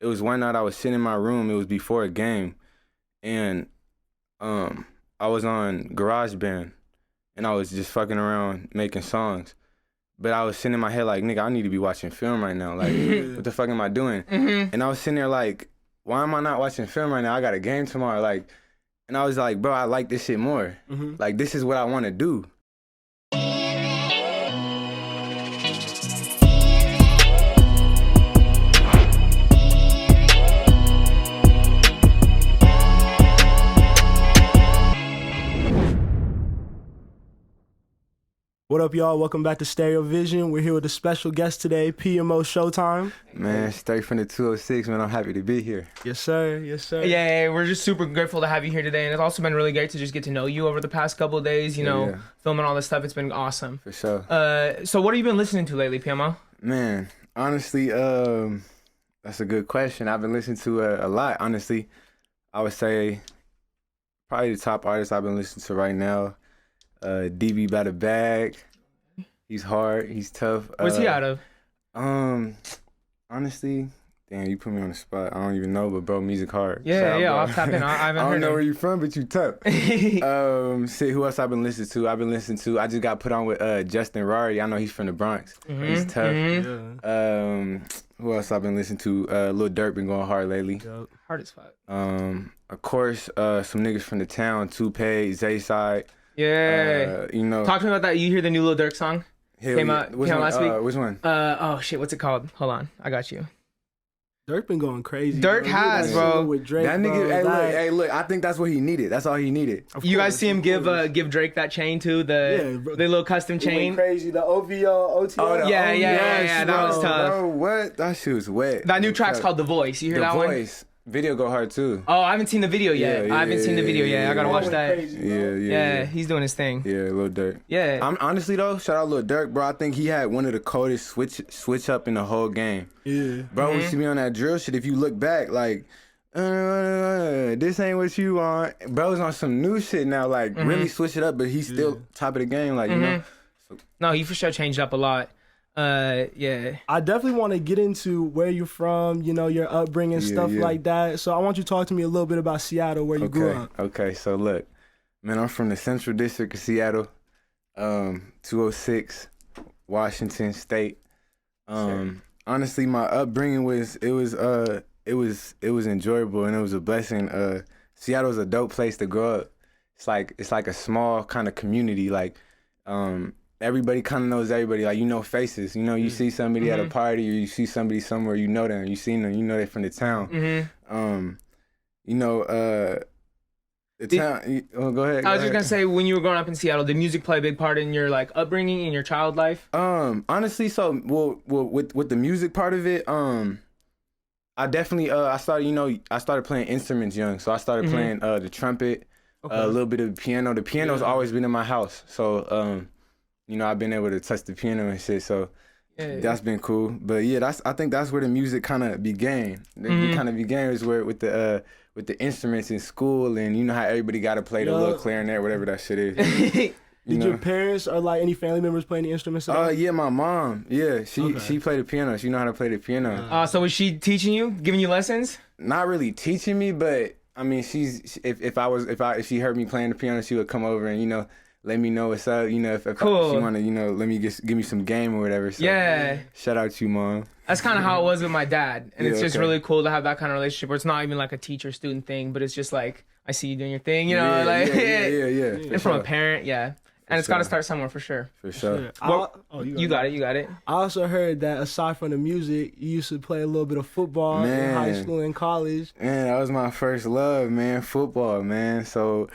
it was one night I was sitting in my room. It was before a game, and I was on GarageBand, and I was just fucking around making songs. But I was sitting in my head like, nigga, I need to be watching film right now. Like, what the fuck am I doing? And I was sitting there like, why am I not watching film right now? I got a game tomorrow. Like, and I was like, bro, I like this shit more. Like, this is what I want to do. What up, y'all? Welcome back to Stereo Vision. We're here with a special guest today, PMO Showtime. Man, straight from the 206, man. I'm happy to be here. Yes, sir. Yes, sir. Yeah, we're just super grateful to have you here today. And it's also been really great to just get to know you over the past couple of days, you know, filming all this stuff. It's been awesome. For sure. So what have you been listening to lately, PMO? Man, honestly, that's a good question. I've been listening to a lot, honestly. I would say probably the top artist I've been listening to right now, DB by the Bag. He's hard. He's tough. Where's he out of? Honestly, damn, you put me on the spot. I don't even know, but bro, music hard. Yeah, Shout out, I'll tap in. I haven't I heard don't know him. where you from, but you tough. Shit, who else I've been listening to? I just got put on with Justin Rari. I know he's from the Bronx. He's tough. Who else I've been listening to? Lil Durk been going hard lately. Hard as fuck. Of course, some niggas from the town, Toupee, Zayside. Yeah. You know. Talk to me about that. You hear the new Lil Durk song? Came out last week. Which one? Oh shit, what's it called? Hold on, I got you. Durk been going crazy. Dirk bro. has, bro. With Drake, That nigga, bro. hey, look, I think that's what he needed. That's all he needed. You guys see him give Drake that chain too, the little custom He chain. went crazy. The OVO, OTO. Oh, Yeah, that was tough. Bro, what? That shit was wet. That new track's called The Voice. You hear The that one? Voice. Video go hard too. Oh, I haven't seen the video yet. Yeah, I haven't seen the video yet. I gotta watch that. Crazy, Yeah. He's doing his thing. Yeah, Lil Durk. Yeah. I'm honestly though, shout out Lil Durk, bro. I think he had one of the coldest switch up in the whole game. Yeah. Bro, when you see me on that drill shit, if you look back, like, this ain't what you want. Bro's on some new shit now, like really switch it up, but he's still top of the game, like, you know. No, he for sure changed up a lot. Yeah. I definitely want to get into where you're from, you know, your upbringing, stuff like that. So I want you to talk to me a little bit about Seattle, where you grew up. Okay, so look, man, I'm from the Central District of Seattle, 206, Washington State. Honestly, my upbringing was enjoyable and it was a blessing. Seattle's a dope place to grow up. It's like a small kind of community, like everybody kind of knows everybody, like, you know faces, you know, you see somebody at a party or you see somebody somewhere, you know them, you seen them, you know they're from the town. You know, the town, go ahead. I was just gonna say, when you were growing up in Seattle, did music play a big part in your like upbringing, in your child life? Honestly, so well with the music part of it, I definitely I started playing instruments young, so I started playing the trumpet, a little bit of the piano. The piano's always been in my house, so you know, I've been able to touch the piano and shit, so that's been cool. But yeah, I think that's where the music kind of began. It kind of began is where with the instruments in school, and you know how everybody got to play the little clarinet, whatever that shit is. Did your parents or like any family members play any instruments? Yeah, my mom. Yeah, she played the piano. She know how to play the piano. So was she teaching you, giving you lessons? Not really teaching me, but I mean, if she heard me playing the piano, she would come over and, you know, let me know what's up. You know, if Cool. she want to, you know, let me give me some game or whatever. So, Yeah. Shout out to you, Mom. That's kind of how it was with my dad. And it's just okay. really cool to have that kind of relationship where it's not even like a teacher-student thing, but it's just like, I see you doing your thing, you know? Yeah. And from a parent, yeah. And it's got to start somewhere for sure. For sure. You got it. I also heard that aside from the music, you used to play a little bit of football in high school and college. Man, that was my first love, man. Football, man. So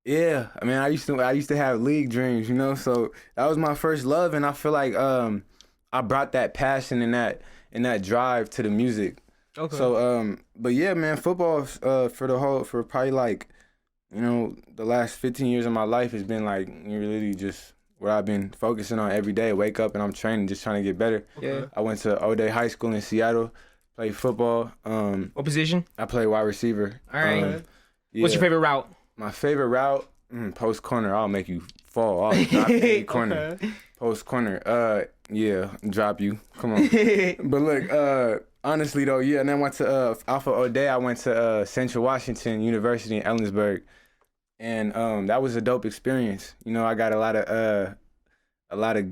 yeah, I mean, I used to have league dreams, you know. So that was my first love, and I feel like I brought that passion and that drive to the music. Okay. So but yeah, man, football for probably like, you know, the last 15 years of my life has been like really just what I've been focusing on every day. Wake up and I'm training, just trying to get better. Yeah. I went to O'Day High School in Seattle, played football. What position? I played wide receiver. All right. Yeah. What's your favorite route? My favorite route, post corner. I'll make you fall. I'll drop you in the corner. Post corner. Yeah, drop you. Come on. But look, Honestly though, yeah. And then I went to Alpha O'Day. I went to Central Washington University in Ellensburg, and that was a dope experience. You know, I got a lot of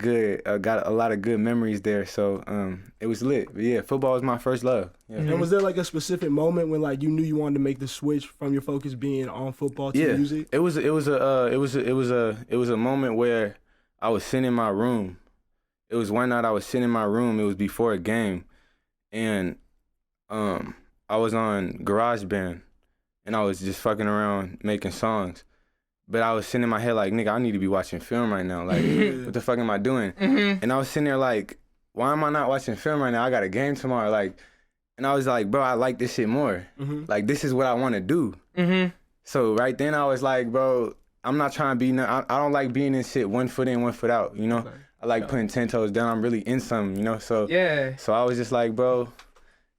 good memories there. So it was lit. But yeah, football was my first love. Yeah. And was there like a specific moment when like you knew you wanted to make the switch from your focus being on football to music? It was a moment where I was sitting in my room. It was one night I was sitting in my room. It was before a game, and I was on GarageBand, and I was just fucking around making songs. But I was sitting in my head like, nigga, I need to be watching film right now. Like, what the fuck am I doing? And I was sitting there like, why am I not watching film right now? I got a game tomorrow. Like, and I was like, bro, I like this shit more. Like, this is what I want to do. So right then I was like, bro, I'm not trying to be, I don't like being in shit 1 foot in, 1 foot out, you know? Okay. I like putting 10 toes down. I'm really in something, you know? So so I was just like, bro,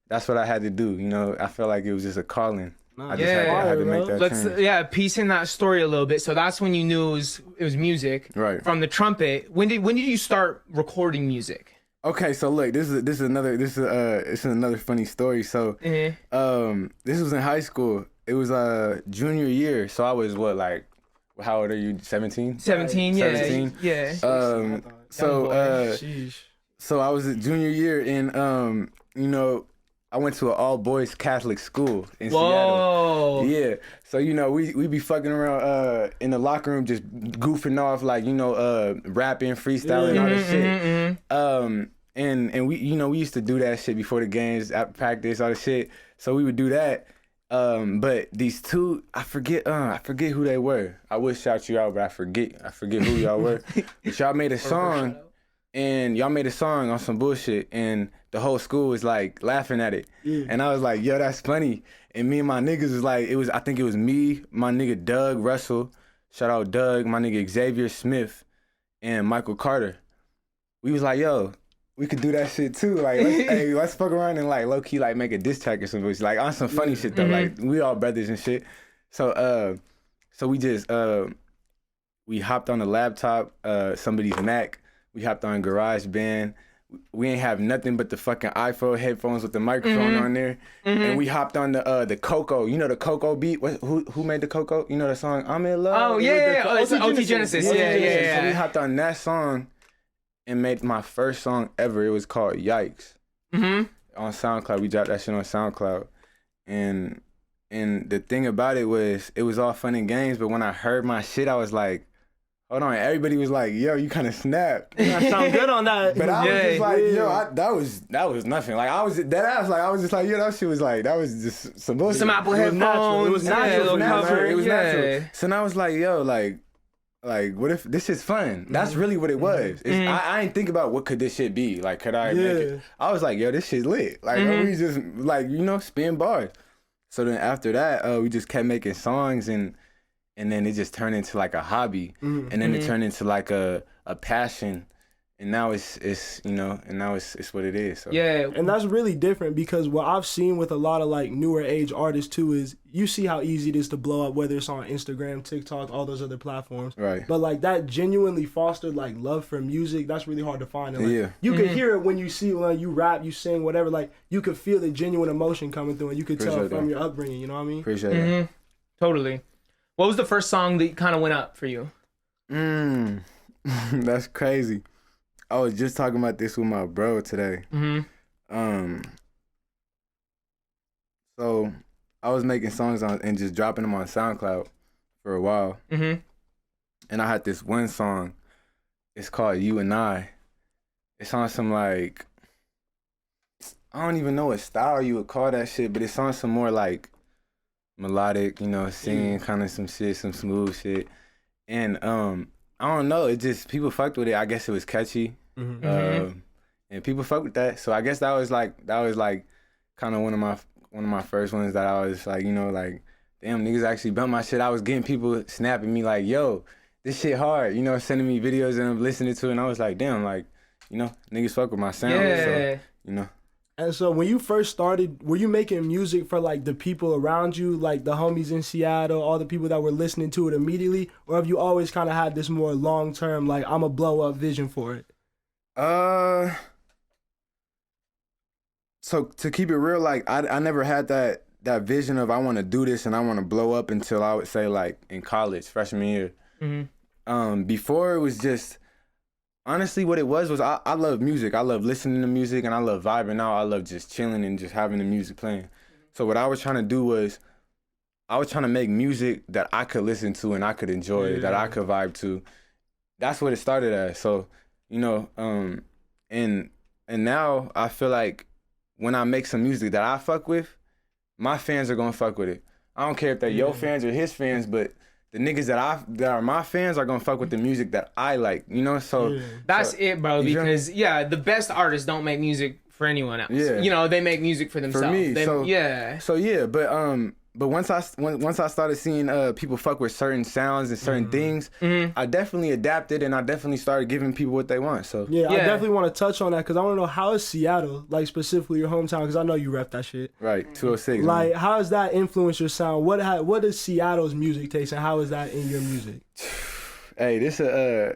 that's what I had to do, you know? I felt like it was just a calling. I just had to make that change. Piecing that story a little bit. So that's when you knew it was music. Right. From the trumpet. When did you start recording music? Okay, so look, this is another funny story. So this was in high school. It was junior year. So I was how old are you? 17? 17, yeah. 17. Yeah. So I was a junior year, and you know, I went to an all-boys Catholic school in Seattle. Yeah. So, you know, we be fucking around in the locker room just goofing off, like, you know, rapping, freestyling, all that shit. And we, you know, we used to do that shit before the games, at practice, all the shit. So we would do that. But these two, I forget who they were. I would shout you out, but I forget who y'all were. But y'all made a song, and y'all made a song on some bullshit, and the whole school was like laughing at it. And I was like, yo, that's funny. And me and my niggas was like, I think it was me, my nigga Doug Russell, shout out Doug, my nigga Xavier Smith, and Michael Carter. We was like, yo, we could do that shit too. Like, let's fuck around and like low key like make a diss track or something. Like on some funny shit though. Like we all brothers and shit. So we just we hopped on the laptop, somebody's Mac. We hopped on GarageBand. We ain't have nothing but the fucking iPhone headphones with the microphone on there. And we hopped on the Coco. You know the Coco beat? Who made the Coco? You know the song I'm in Love? Oh yeah. It's OT Genesis. Yeah. So we hopped on that song and made my first song ever. It was called Yikes. On SoundCloud. We dropped that shit on SoundCloud. And the thing about it was all fun and games, but when I heard my shit, I was like, hold on, everybody was like, yo, you kind of snapped. I sound good on that. But I was just like, yo, that was nothing. Like, I was dead ass. Like, I was just like, yo, that shit was like, that was just some bullshit. Some Apple headphones. It was natural. It was natural. So now I was like, yo, like, what if this is fun? That's really what it was. I ain't think about what could this shit be. Like, could I make it? I was like, yo, this shit's lit. Like, we just, like, you know, spin bars. So then after that, we just kept making songs, and then it just turned into like a hobby, and then it turned into like a passion, and now it's you know, and now it's what it is. So. Yeah, and that's really different because what I've seen with a lot of like newer age artists too is you see how easy it is to blow up, whether it's on Instagram, TikTok, all those other platforms. Right. But like that genuinely fostered like love for music, that's really hard to find. And, like, you can hear it when you rap, you sing, whatever. Like you could feel the genuine emotion coming through, and you could tell from your upbringing. You know what I mean? Appreciate that. Totally. What was the first song that kind of went up for you? That's crazy. I was just talking about this with my bro today. So I was making songs and just dropping them on SoundCloud for a while. And I had this one song. It's called You and I. It's on some like, I don't even know what style you would call that shit, but it's on some more like melodic, you know, singing kind of some shit, some smooth shit. And I don't know, it just, people fucked with it. I guess it was catchy. And people fucked with that. So I guess that was like kind of one of my first ones that I was like, you know, like, damn, niggas actually bumped my shit. I was getting people snapping me like, yo, this shit hard, you know, sending me videos and I'm listening to it, and I was like, damn, like, you know, niggas fuck with my sound. So, you know. And so when you first started, were you making music for like the people around you, like the homies in Seattle, all the people that were listening to it immediately? Or have you always kind of had this more long-term, like, I'm a blow up vision for it? So to keep it real, like I never had that vision of I want to do this and I want to blow up until I would say like in college, freshman year. Before it was just honestly what it was I love music. I love listening to music and I love vibing out. I love just chilling and just having the music playing. So what I was trying to do was I was trying to make music that I could listen to and I could enjoy, that I could vibe to. That's what it started as. So, you know, and now I feel like when I make some music that I fuck with, my fans are gonna fuck with it. I don't care if they're your fans or his fans, but the niggas that are my fans are gonna fuck with the music that I like, you know? So that's it, bro, because the best artists don't make music for anyone else. Yeah. You know, they make music for themselves. For me, but once I started seeing people fuck with certain sounds and certain things, I definitely adapted and I definitely started giving people what they want. So I definitely want to touch on that because I want to know how is Seattle, like specifically your hometown, because I know you rep that shit. Right, 206. Like, how has that influenced your sound? What is Seattle's music taste and how is that in your music? Hey, it's a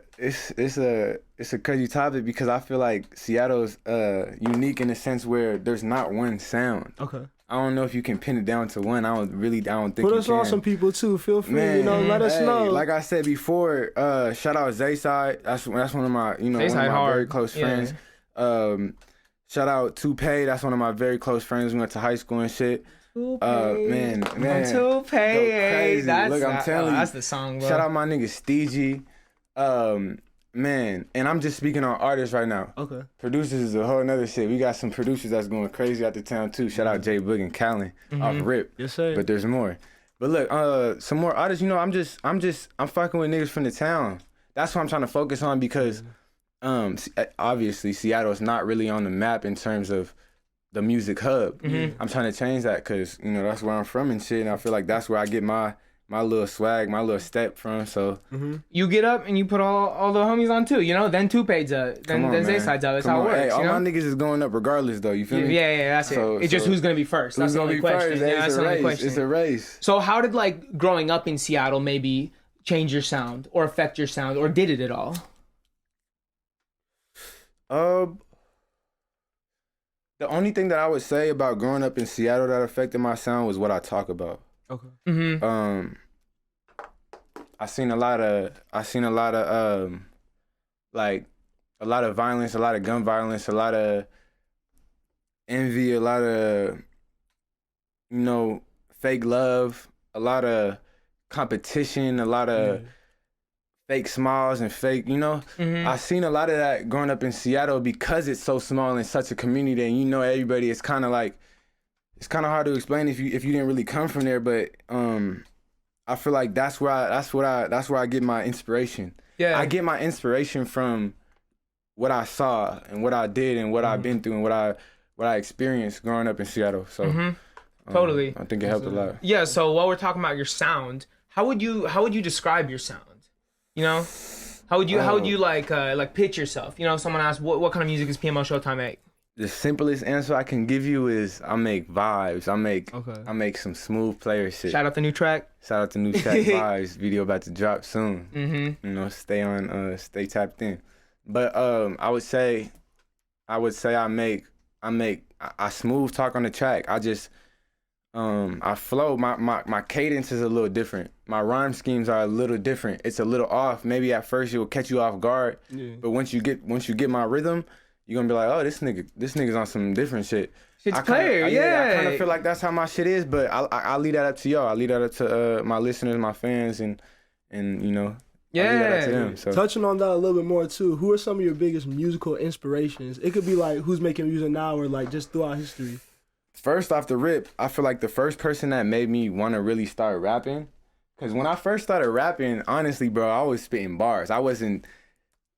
crazy topic because I feel like Seattle's unique in the sense where there's not one sound. Okay. I don't know if you can pin it down to one. I don't think Put us on some people too. Feel free, let us know. Like I said before, shout out Zayside. That's one of my, one of my very close friends. Shout out to Payne. That's one of my very close friends. We went to high school and shit. Man. Look, I'm telling you. That's the song, bro. Shout out my nigga Steegy. Man, and I'm just speaking on artists right now. Okay. Producers is a whole nother shit. We got some producers that's going crazy out the town too. Shout out J Boog and Callan off rip. Yes, sir. But there's more. But look, some more artists. I'm fucking with niggas from the town. That's what I'm trying to focus on because, obviously Seattle is not really on the map in terms of the music hub. I'm trying to change that because that's where I'm from and shit. And I feel like that's where I get my little swag, my little step from. So you get up and you put all the homies on too, then Two-Paid's up, then Zayside's up. That's how it works. Hey, all my niggas is going up regardless though. You feel me? Yeah, that's it. It's just who's gonna be first. That's the only question. That's the only question. It's a race. So how did like growing up in Seattle maybe change your sound or affect your sound, or did it at all? The only thing that I would say about growing up in Seattle that affected my sound was what I talk about. Okay. I seen a lot of like a lot of violence, a lot of gun violence, a lot of envy, a lot of fake love, a lot of competition, a lot of fake smiles and fake, I seen a lot of that growing up in Seattle because it's so small and such a community and everybody. It's kind of like, it's kind of hard to explain if you didn't really come from there, but I feel like that's where I get my inspiration. Yeah, I get my inspiration from what I saw and what I did and what I've been through and what I experienced growing up in Seattle. So totally, I think it helped a lot. Yeah. So while we're talking about your sound, how would you describe your sound? How would you like pitch yourself? If someone asks what kind of music is PMO Showtime make? The simplest answer I can give you is I make vibes. I make some smooth player shit. Shout out the new track. Vibes. Video about to drop soon. Stay tapped in. But I would say I smooth talk on the track. I just I flow. My cadence is a little different. My rhyme schemes are a little different. It's a little off. Maybe at first it will catch you off guard. Yeah. But once you get my rhythm, you're gonna be like, oh, this nigga's on some different shit. Shit's player, yeah. I kind of feel like that's how my shit is, but I leave that up to y'all. I leave that up to my listeners, my fans, and I leave that up to them. So. Touching on that a little bit more too, who are some of your biggest musical inspirations? It could be like who's making music now or like just throughout history. First off the rip, I feel like the first person that made me want to really start rapping, because when I first started rapping, honestly, bro, I was spitting bars. I wasn't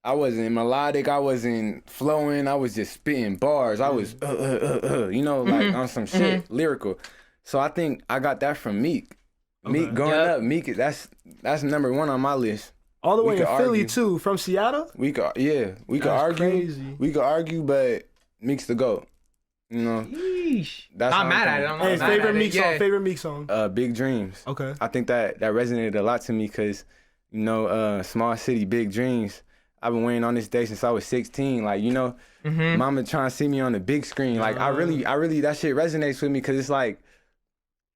melodic. I wasn't flowing. I was just spitting bars. I was, like on some shit, lyrical. So I think I got that from Meek. Okay. Meek growing up, Meek, that's number one on my list. All the way in Philly too, from Seattle? We could argue. Crazy. We could argue, but Meek's the GOAT. Yeesh. That's not mad at it. I'm hey, favorite Meek song. Big Dreams. Okay. I think that resonated a lot to me because, small city, big dreams. I've been waiting on this day since I was 16. Like, you know, mama trying to see me on the big screen. Like, I really, that shit resonates with me because it's like,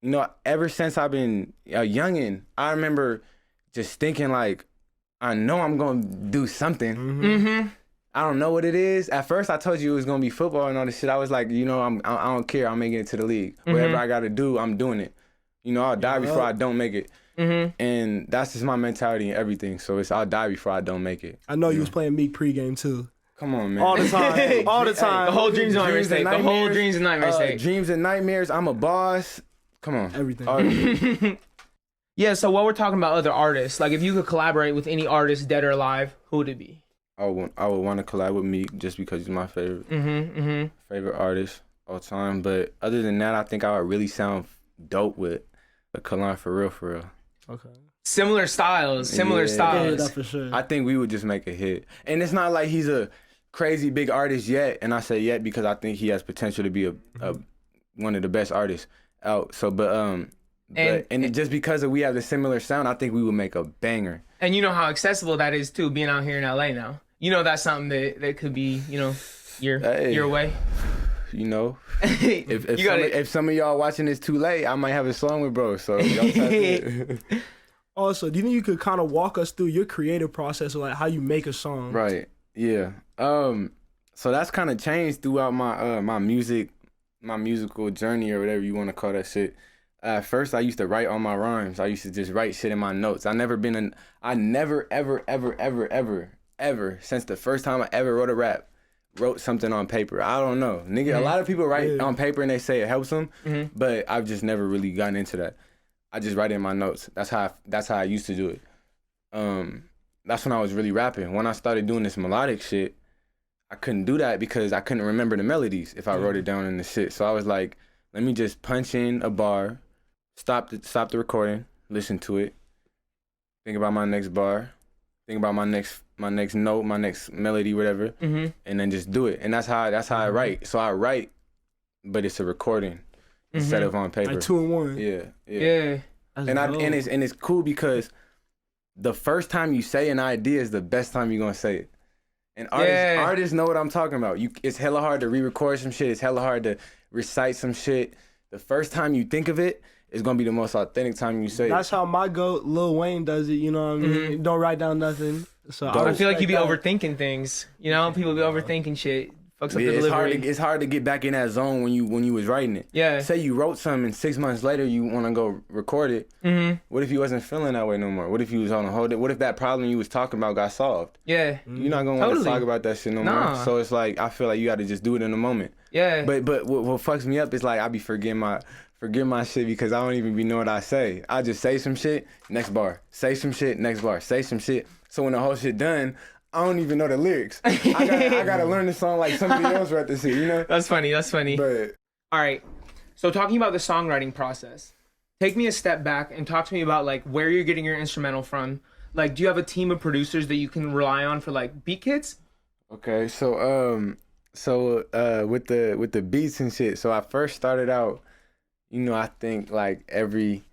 you know, ever since I've been a youngin', I remember just thinking like, I know I'm gonna do something. I don't know what it is. At first, I told you it was gonna be football and all this shit. I was like, you know, I don't care. I'm making it to the league. Whatever I gotta do, I'm doing it. You know, I'll die before I don't make it. And that's just my mentality and everything. So it's I'll die before I don't make it. I know you was playing Meek pregame too. Come on, man. All the time. All the time. The whole dreams and nightmares state. The whole dreams and nightmares state. Dreams and nightmares. I'm a boss. Come on. Everything. Yeah, so while we're talking about other artists, like if you could collaborate with any artist, dead or alive, who would it be? I would want to collab with Meek just because he's my favorite favorite artist all time. But other than that, I think I would really sound dope with a collab for real. Okay. Similar styles. Yeah, that for sure. I think we would just make a hit. And it's not like he's a crazy big artist yet. And I say yet because I think he has potential to be a one of the best artists out. So, and just because we have the similar sound, I think we would make a banger. And you know how accessible that is too, being out here in LA now. You know that's something that could be, you know, your way. You know, if some of y'all watching this too late, I might have a song with bro. So y'all type it. Also, do you think you could kind of walk us through your creative process, or like how you make a song? Right. Yeah. So that's kind of changed throughout my my musical journey or whatever you want to call that shit. At first, I used to write all my rhymes. I used to just write shit in my notes. I never, ever, since the first time I ever wrote a rap, wrote something on paper. I don't know. Nigga, a lot of people write on paper and they say it helps them, but I've just never really gotten into that. I just write it in my notes. That's how I used to do it. That's when I was really rapping. When I started doing this melodic shit, I couldn't do that because I couldn't remember the melodies if I wrote it down in the shit. So I was like, let me just punch in a bar, stop the recording, listen to it, think about my next bar, think about my next note, my next melody, whatever, and then just do it. And that's how I write. So I write, but it's a recording instead of on paper. Like 2 in 1. Yeah. And it's cool because the first time you say an idea is the best time you're gonna say it. And artists know what I'm talking about. It's hella hard to re-record some shit. It's hella hard to recite some shit. The first time you think of it is gonna be the most authentic time you say it. That's how my goat Lil Wayne does it. You know what I mean? Don't write down nothing. So I feel like you be overthinking things. You know, people be overthinking shit. Fucks up the delivery. It's hard to get back in that zone when you was writing it. Yeah. Say you wrote something and 6 months later you want to go record it. What if you wasn't feeling that way no more? What if you was on a hold it? What if that problem you was talking about got solved? Yeah. You're not gonna want to talk about that shit no more. So it's like I feel like you got to just do it in the moment. Yeah. But what fucks me up is like I be forgetting my shit because I don't even be knowing what I say. I just say some shit, next bar. Say some shit, next bar. Say some shit. So when the whole shit done, I don't even know the lyrics. I gotta learn the song like somebody else wrote this shit, you know? That's funny. But all right. So talking about the songwriting process, take me a step back and talk to me about like where you're getting your instrumental from. Like, do you have a team of producers that you can rely on for like beat kits? Okay, so with the beats and shit. So I first started out, you know, I think like every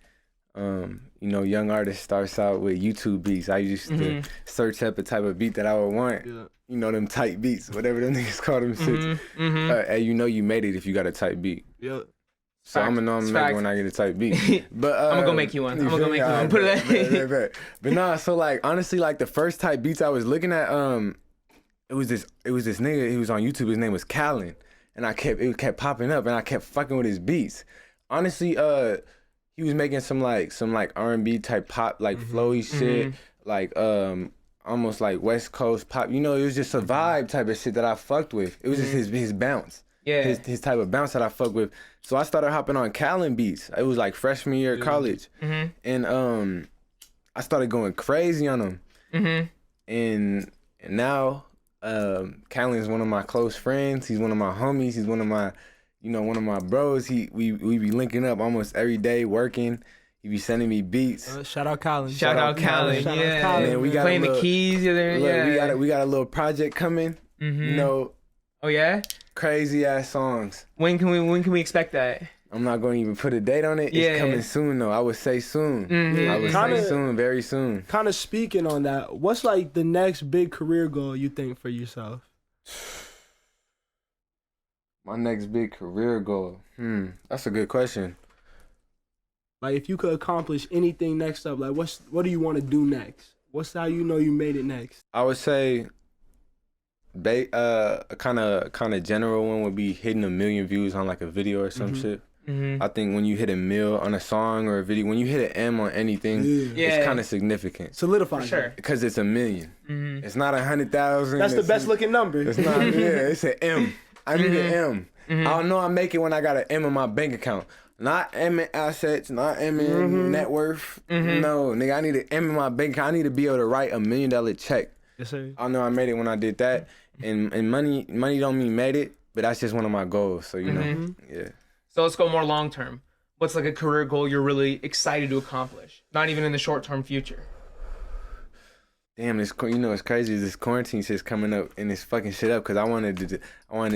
young artist starts out with YouTube beats. I used to search up a type of beat that I would want. Yeah. You know, them tight beats, whatever them niggas call them shits. And you know you made it if you got a tight beat. Yeah. So I'm gonna know I'm making when I get a tight beat. But I'm gonna go make you one. Put it back. But nah, so like honestly, like the first type beats I was looking at, it was this nigga. He was on YouTube. His name was Callan, and it kept popping up, and I kept fucking with his beats. Honestly, he was making some R&B type pop, like flowy shit, like almost like West Coast pop. You know, it was just a vibe type of shit that I fucked with. It was just his bounce. Yeah. His type of bounce that I fucked with. So I started hopping on Callan beats. It was like freshman year of college. And I started going crazy on them. And now Callan is one of my close friends. He's one of my homies. He's one of my bros. We be linking up almost every day working. He be sending me beats. Shout out Callan. Shout out Callan. Yeah. And we got playing the keys. Yeah. We got a little project coming. You know. Oh yeah. Crazy ass songs. When can we expect that? I'm not going to even put a date on it. It's coming soon, though. I would say soon. Mm-hmm. I would say soon, very soon. Kind of speaking on that, what's like the next big career goal you think for yourself? My next big career goal? That's a good question. Like, if you could accomplish anything next up, like, what do you want to do next? What's how you know you made it next? I would say, a kind of general one would be hitting 1 million views on like a video or some shit. Mm-hmm. I think when you hit 1 mil on a song or a video, when you hit an M on anything, it's kind of significant. Solidifying. Sure. Because it's 1 million. Mm-hmm. It's not 100,000. That's the best looking number. It's not. It's an M. I need an M. Mm-hmm. I don't know I make it when I got an M in my bank account. Not M in assets, not M in net worth. Mm-hmm. No, nigga, I need an M in my bank account. I need to be able to write $1 million check. Yes, sir. I know I made it when I did that. And money don't mean made it, but that's just one of my goals. So, you know, yeah. So let's go more long term. What's like a career goal you're really excited to accomplish? Not even in the short term future. Damn, it's crazy. This quarantine shit's coming up and it's fucking shit up because I wanted to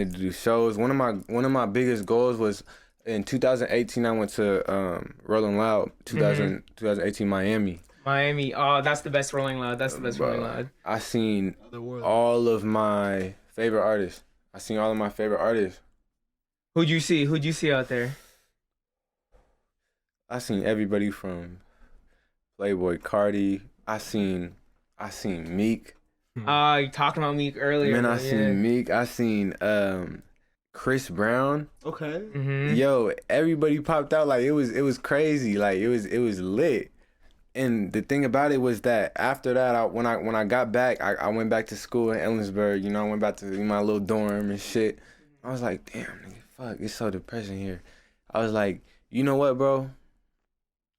do shows. One of my biggest goals was in 2018. I went to Rolling Loud. 2018 Miami. Miami. Oh, that's the best Rolling Loud. That's the best Rolling Loud. I seen all of my favorite artists. Who'd you see out there? I seen everybody from Playboy Cardi. I seen Meek. You talking about Meek earlier. Man, I seen Meek. I seen Chris Brown. Okay. Mm-hmm. Yo, everybody popped out like it was crazy. Like it was lit. And the thing about it was that after that, when I got back, I went back to school in Ellensburg. You know, I went back to my little dorm and shit. I was like, damn, nigga, fuck, it's so depressing here. I was like, you know what, bro?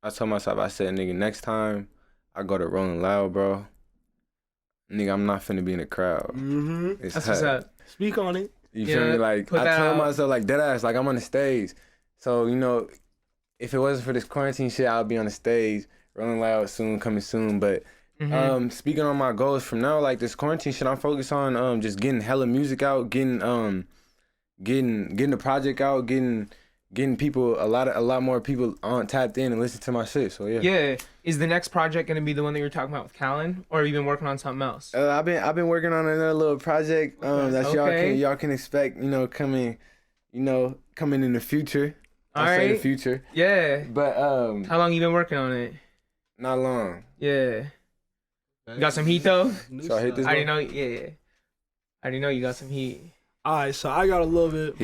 I told myself, I said, nigga, next time I go to Rolling Loud, bro, nigga, I'm not finna be in the crowd. Mm-hmm. That's what's up. Speak on it. You feel me? Like, I told myself, like, deadass, like, I'm on the stage. So, you know, if it wasn't for this quarantine shit, I'll be on the stage. Rolling Loud soon, coming soon. But speaking on my goals from now, like, this quarantine shit, I'm focused on just getting hella music out, getting the project out, getting people a lot more people on tapped in and listen to my shit. So yeah. Is the next project gonna be the one that you're talking about with Callan, or have you been working on something else? I've been working on another little project that y'all can expect. You know, coming in the future. All right. Say the future. Yeah. But how long you been working on it? Not long. Yeah. You got some heat though. So I hit this. I already know. Yeah. I already know you got some heat. All right, so I got a little bit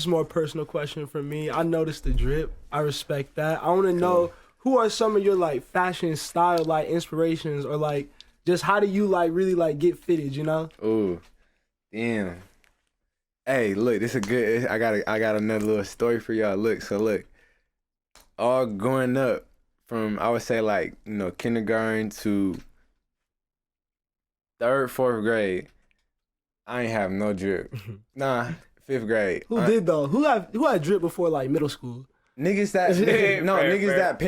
more personal question for me. I noticed the drip. I respect that. I want to know who are some of your like fashion style like inspirations, or like just how do you like really like get fitted, you know? Ooh, damn. Hey, look, this is a good. I got another little story for y'all. Look, all growing up from I would say like kindergarten to 3rd, 4th grade. I ain't have no drip. Nah, 5th grade. Who did though? Who had drip before like middle school? Niggas that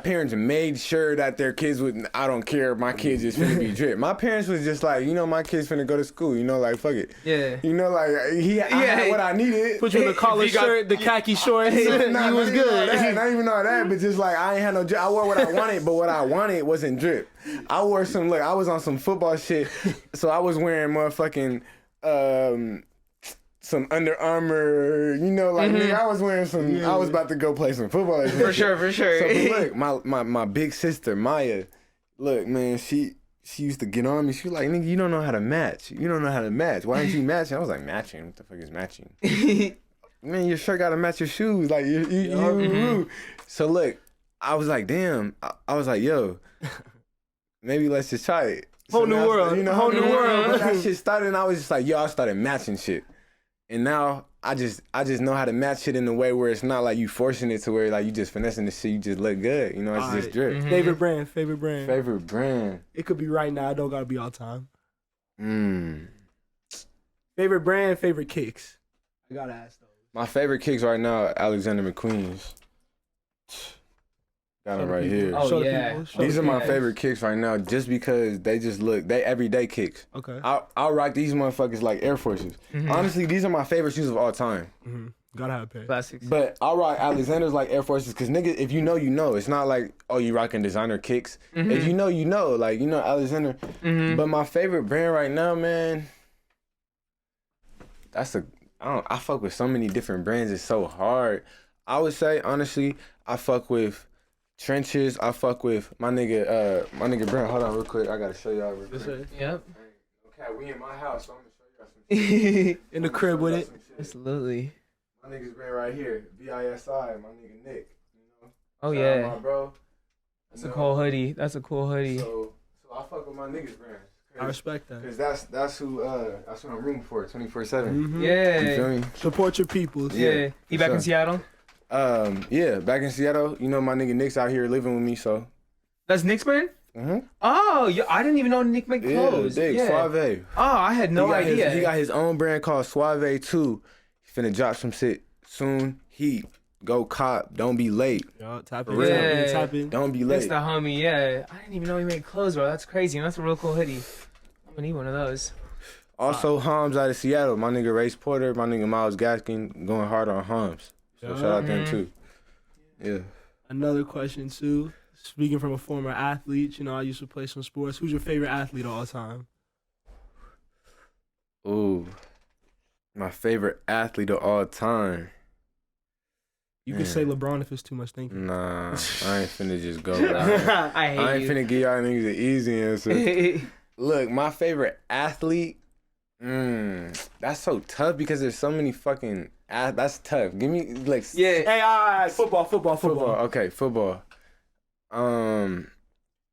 parents made sure that their kids would. I don't care. My kids just finna be drip. My parents was just like, my kids finna go to school. Like fuck it. Yeah. Like I had what I needed. Put you in the collar shirt, the khaki shorts. You was good. Not even all that, but just like I ain't had no drip. I wore what I wanted, but what I wanted wasn't drip. I wore some. Look, I was on some football shit, so I was wearing motherfucking. Some Under Armour, nigga, I was wearing some. Yeah. I was about to go play some football. For sure. So look, my big sister Maya, look, man, she used to get on me. She was like, nigga, you don't know how to match. Why aren't you matching? I was like, matching? What the fuck is matching? Man, your shirt gotta match your shoes. Like you. So look, I was like, damn. I was like, yo, maybe let's just try it. Whole new world. Whole new world. But that shit started, and I was just like, yo, I started matching shit. And now I just know how to match it in a way where it's not like you forcing it to where like you just finessing the shit, you just look good. It's just drip. Mm-hmm. Favorite brand. It could be right now. It don't gotta be all time. Favorite brand, favorite kicks. I gotta ask those. My favorite kicks right now are Alexander McQueen's. Got them right here. Oh, yeah. These are my favorite kicks right now just because they just look, they everyday kicks. Okay. I'll rock these motherfuckers like Air Forces. Mm-hmm. Honestly, these are my favorite shoes of all time. Mm-hmm. Gotta have a pair. Classics. But I rock Alexander's like Air Forces because nigga, if you know, you know. It's not like, oh, you rocking designer kicks. Mm-hmm. If you know, you know. Like, you know Alexander. Mm-hmm. But my favorite brand right now, man, I fuck with so many different brands. It's so hard. I would say, honestly, I fuck with Trenches. I fuck with my nigga Brent. Hold on real quick. I gotta show y'all real quick. Yep. Okay, we in my house, so I'm gonna show y'all some shit. In the crib with it. Absolutely. My nigga's Brent right here. BISI, my nigga Nick. You know? Oh, yeah. My bro. That's a cool hoodie. That's a cool hoodie. So I fuck with my niggas brand. I respect that. Cause that's who I'm rooting for 24/7. Mm-hmm. Yeah. You feel me? Support your peoples. Yeah. You back in Seattle? Yeah, back in Seattle. You know my nigga Nick's out here living with me, so. That's Nick's brand? Mm-hmm. Oh, I didn't even know Nick made clothes. Yeah, Suave. Oh, I had no idea. He got his own brand called Suave 2. He finna drop some shit soon. Heat. Go cop. Don't be late. Yo, tap in. Don't be late. That's the homie, yeah. I didn't even know he made clothes, bro. That's crazy. And that's a real cool hoodie. I'm gonna need one of those. Also, Hams out of Seattle. My nigga Race Porter, my nigga Miles Gaskin going hard on Hams. So shout out them too. Yeah. Another question too. Speaking from a former athlete, you know, I used to play some sports. Who's your favorite athlete of all time? Ooh. My favorite athlete of all time. You can say LeBron if it's too much thinking. Nah, I ain't finna just go. I ain't finna give y'all niggas an easy answer. Look, my favorite athlete, that's so tough because there's so many fucking. That's tough. Give me like. Yeah. Hey, all right. Football. Okay, football.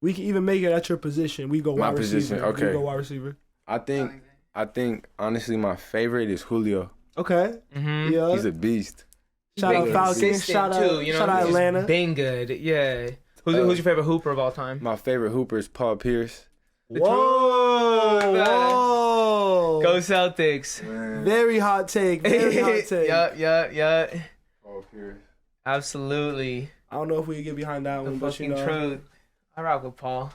We can even make it at your position. We go wide receiver. Okay. We go wide receiver. I think honestly my favorite is Julio. Okay. Mm-hmm. Yeah. He's a beast. Shout out Falcons. Shout out Atlanta. Been good. Yeah. Who's your favorite hooper of all time? My favorite hooper is Paul Pierce. Whoa. Go Celtics. Man. Very hot take. Yeah. Paul Pierce. Absolutely. I don't know if we can get behind that one, but you know. Truth. I rock with Paul.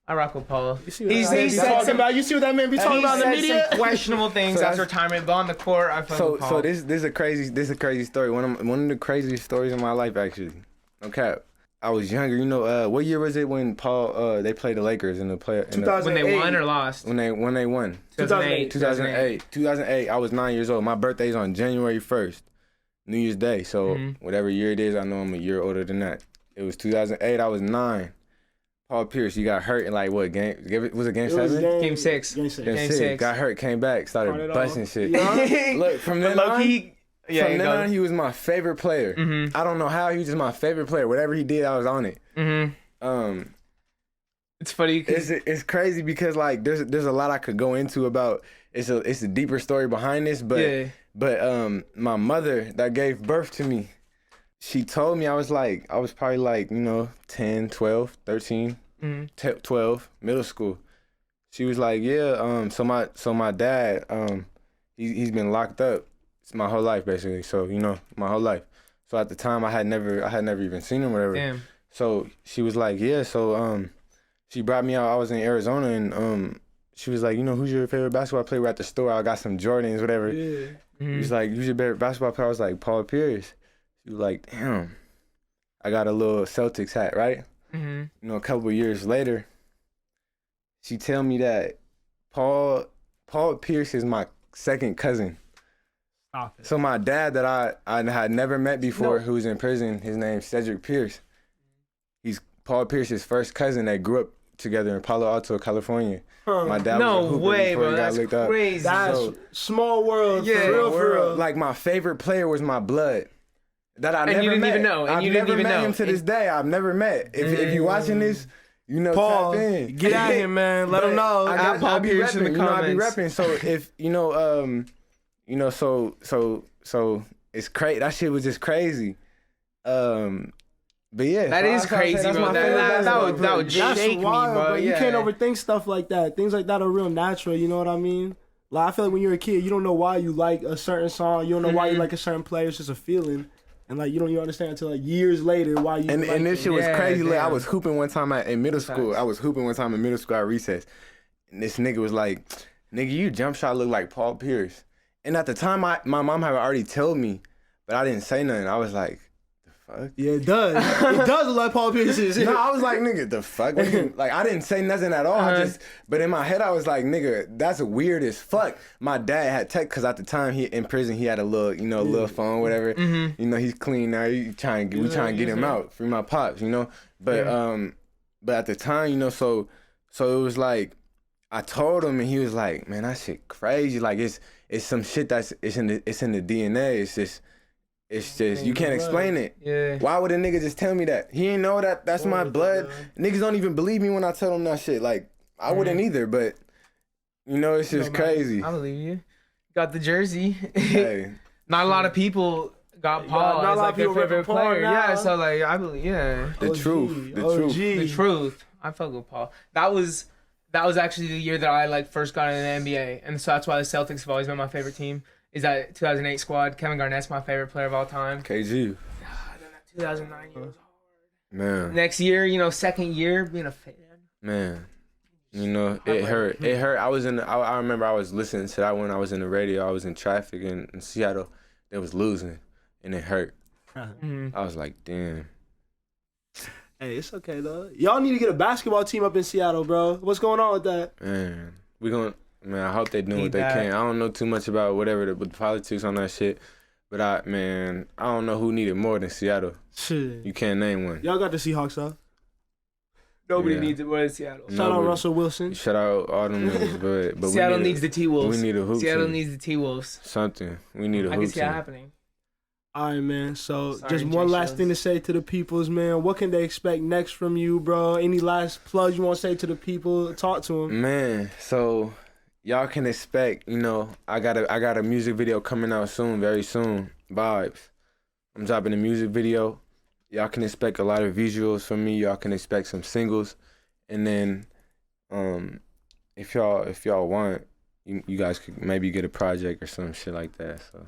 You see what that man be talking about in the media? Some questionable things after retirement, but on the court, I fuck with Paul. So this is a crazy story. One of the craziest stories in my life, actually. Okay, I was younger. You know, what year was it when Paul they played the Lakers in the play? 2008. When they won or lost? When they won. 2008. I was 9 years old. My birthday's on January 1st, New Year's Day. So whatever year it is, I know I'm a year older than that. It was 2008. I was 9. Paul Pierce, he got hurt in like what game? Was it game 7? Game 6. Game 6. Got hurt, came back, started busting shit. Yeah. Look, from then on, he was my favorite player. Mm-hmm. I don't know how, he was just my favorite player. Whatever he did, I was on it. Mm-hmm. It's funny. It's crazy because like there's a lot I could go into about. It's a deeper story behind this, but my mother that gave birth to me, she told me, I was probably like, 10, 12, 13, 12, middle school. She was like, yeah, so my dad, he's been locked up my whole life basically. So, my whole life. So at the time I had never even seen him or whatever. Damn. So she was like, yeah, so she brought me out. I was in Arizona and she was like, who's your favorite basketball player? We're at the store. I got some Jordans, whatever. Yeah. Mm-hmm. He was like, who's your favorite basketball player? I was like, Paul Pierce. She was like, damn, I got a little Celtics hat, right? Mm-hmm. A couple of years later, she tell me that Paul Pierce is my second cousin. Stop it. So my dad that I had never met before, who's in prison, his name's Cedric Pierce. He's Paul Pierce's first cousin that grew up together in Palo Alto, California. My dad was a hooper before he got licked up. Crazy. That's small world. Yeah, for real. Like my favorite player was my blood. That I never you didn't met. Even know. I've never met him to this day. I've never met. If you watching this, Paul, tap in. Get out here, man. Let him know. Paul Pierce in the comments. I be repping. So if so it's crazy. That shit was just crazy. But yeah, that is crazy, bro. That would shake wild, me, bro. You can't overthink stuff like that. Things like that are real natural. You know what I mean? Like I feel like when you're a kid, you don't know why you like a certain song. You don't know why you like a certain player. It's just a feeling. And like you don't even understand until like years later why you. And this shit was crazy. Like, I was hooping one time in middle school. I was hooping one time in middle school at recess, and this nigga was like, "Nigga, you jump shot look like Paul Pierce." And at the time, my mom had already told me, but I didn't say nothing. I was like, the fuck? Yeah, it does. It does look like Paul Pierce's. No, I was like, nigga, the fuck? Like, I didn't say nothing at all. But in my head, I was like, nigga, that's weird as fuck. My dad had text, because at the time, he in prison, he had a little, you know, little phone, whatever. You know, he's clean now. We trying to get him out, free my pops, you know? But at the time, you know, so it was like, I told him, and he was like, man, that shit crazy. Like, it's some shit it's in the DNA. It's just you can't explain it. Yeah. Why would a nigga just tell me that? He ain't know that's my blood. Niggas don't even believe me when I tell them that shit. Like, I wouldn't either, but you know, it's just crazy. I believe you. Got the jersey. Hey. Not a lot of people got Paul as like their favorite player. Yeah, so like I believe The truth. I fuck with Paul. That was actually the year that I like first got in the NBA, and so that's why the Celtics have always been my favorite team. Is that 2008 squad? Kevin Garnett's my favorite player of all time. KG. Then that 2009 year was hard. Man. Next year, you know, second year being a fan. Man, you know, it hurt. It hurt. I remember I was listening to that when I was in the radio. I was in traffic in Seattle. They was losing, and it hurt. I was like, damn. Hey, it's okay, though. Y'all need to get a basketball team up in Seattle, bro. What's going on with that? Man, I hope they do what they can. I don't know too much about whatever with politics on that shit, but I don't know who needed more than Seattle. Shit. You can't name one. Y'all got the Seahawks, though. Nobody needs it more than Seattle. Shout out Russell Wilson. Shout out all them niggas, but Seattle needs the T-Wolves. We need a hoop Seattle team. needs the T-Wolves. Something. We need a hoop team. I can see that happening. All right, man. So just one last thing to say to the peoples, man. What can they expect next from you, bro? Any last plugs you want to say to the people? Talk to them. Man, so y'all can expect, you know, I got a music video coming out soon, very soon. Vibes. I'm dropping a music video. Y'all can expect a lot of visuals from me. Y'all can expect some singles. And then if y'all want, you guys could maybe get a project or some shit like that. So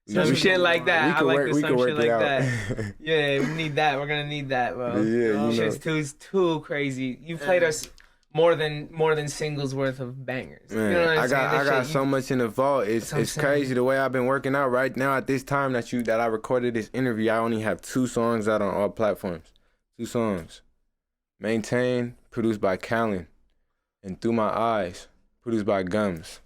some shit like that. I like some shit like that. Yeah, we need that. We're gonna need that, bro. Yeah, shit's too crazy. You played us more than singles worth of bangers. Man, you know what I'm saying? I got so much in the vault. It's crazy the way I've been working out right now. At this time that I recorded this interview, I only have 2 songs out on all platforms. 2 songs. Maintain, produced by Callan, and Through My Eyes, produced by Gums.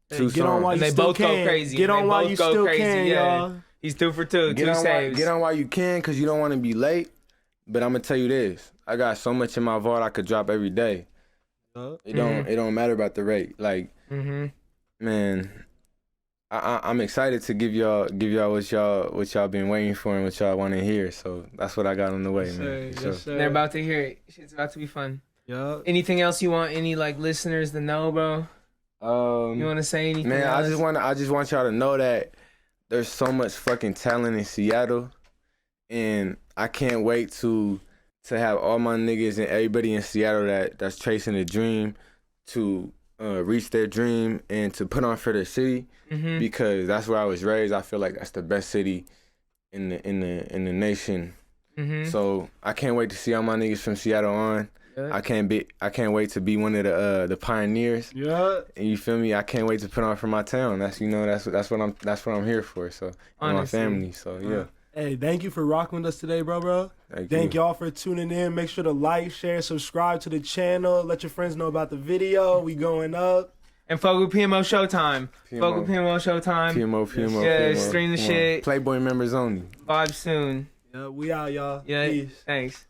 Hey, 2 songs. And they both go crazy. Get on while you still can, y'all. He's 2 for 2. 2 saves. Get on while you can, because you don't want to be late. But I'm gonna tell you this: I got so much in my vault I could drop every day. It don't matter about the rate. Like, man, I'm excited to give y'all what y'all been waiting for and what y'all want to hear. So that's what I got on the way, man. Yes, sir. They're about to hear it. Shit's about to be fun. Yeah. Anything else you want any like listeners to know, bro? You want to say anything? Man, else? I just want y'all to know that there's so much fucking talent in Seattle, and I can't wait to have all my niggas and everybody in Seattle that's chasing a dream to reach their dream and to put on for their city, because that's where I was raised. I feel like that's the best city in the nation. So I can't wait to see all my niggas from Seattle on. Yeah. I can't wait to be one of the pioneers. Yeah. And you feel me? I can't wait to put on for my town. That's what I'm here for. So and my family. So yeah. Hey, thank you for rocking with us today, bro. Thank y'all for tuning in. Make sure to like, share, subscribe to the channel. Let your friends know about the video. We going up. And fuck with PMO Showtime. Fuck with PMO Showtime. PMO. Yeah, stream the shit. Playboy members only. Vibe soon. Yeah, we out, y'all. Yeah, peace. Thanks.